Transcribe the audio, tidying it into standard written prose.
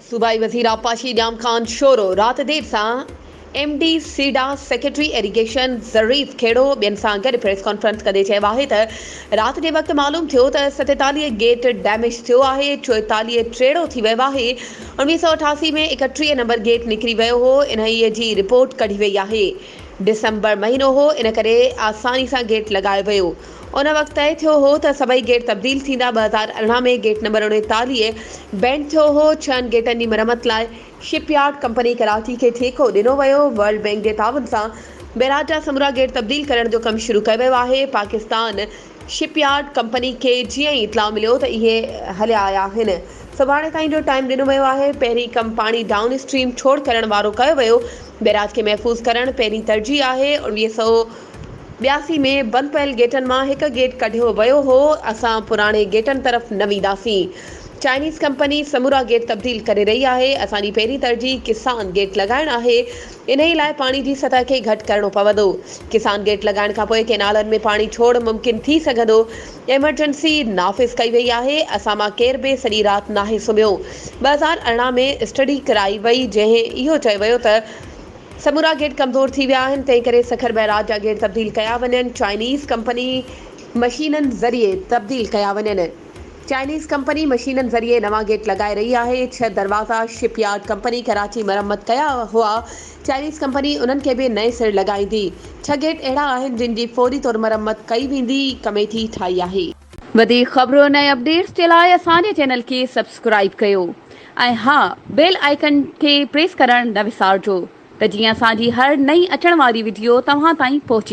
सूबाई वज़ीर आबपाशी न्याम खान शोरो रात देर सां MD सीडा सेक्रेटरी इरिगेशन ज़रीफ खेड़ो ॿियनि सां गॾु प्रेस कॉन्फ्रेंस कंदे चयो आहे त राति जे वक़्तु मालूम थियो त 47 गेट डैमेज थियो आहे, 44 ट्रेड़ो थी वियो आहे। 1988 में 31 नंबर गेट निकिरी वियो हो, इन्हीअ जी रिपोर्ट कढी वई आहे। डिसंबर महीनो हो, इन करे आसानी सां गेट लॻायो वियो। उन वक़्तु तय थियो हो त सभई गेट तब्दील थींदा। 2018 में गेट नंबर 39 बैंड थियो हो। 6 गेटनि जी मरम्मत लाइ शिपयार्ड कंपनी कराची खे ठेको ॾिनो वियो। वर्ल्ड बैंक जे ताउन सां बैराज जा समूरा गेट तब्दील करण जो कमु शुरू कयो वियो आहे। पाकिस्तान शिपयार्ड कंपनी खे जीअं ई इतलाउ मिलियो त इहे हलिया आया आहिनि। सुभाणे ताईं जो टाइम ॾिनो वियो आहे। पहिरीं कमु पाणी डाउन स्ट्रीम छोड़ करण वारो कयो वियो। बैराज खे महफ़ूज़ करणु पहिरीं तरजीह आहे। 1982 में बंदि पयल गेटनि मां हिकु गेट कढियो वियो हो। असां पुराणे गेटनि तरफ़ न वेंदासीं। चाइनीज़ कंपनी समूरा गेट तब्दील करे रही आहे। असांजी पहिरीं तरजीह किसान गेट लॻाइणु आहे। इन ई लाइ पाणी जी सतह खे घटि करणो पवंदो। किसान गेट लॻाइण खां पोइ केनालनि में पाणी छोड़ मुमकिन थी सघंदो। एमरजेंसी नाफ़िज़ कई वई आहे। असां मां केर बि सॼी राति नाहे सुम्हियो। 2018 में स्टडी कराई वई, जंहिं इहो चयो वियो त समूरा गेट कमज़ोर थी विया आहिनि, तंहिं करे सखर बैराज जा गेट तब्दील कया वञनि। चाइनीज़ कंपनी मशीननि ज़रिए तब्दील कया वञनि। चाइनीज़ कंपनी मशीननि ज़रिए नवां गेट लॻाए रही आहे। 6 दरवाज़ा शिपयार्ड कंपनी कराची मरम्मत कया हुआ। चाइनीज़ कंपनी उन्हनि खे बि नए सिर लॻाईंदी। 6 गेट अहिड़ा आहिनि जिन जी फौरी तौर मरम्मत कई वेंदी। कमेटी ठाही आहे। वधीक ख़बरूं ऐं अपडेट्स जे लाइ असांजे चैनल खे सब्सक्राइब कयो ऐं हा, बेल आइकन खे प्रेस करणु न विसारिजो त जीअं असांजी हर नई अचण वारी वीडियो तव्हां ताईं पहुची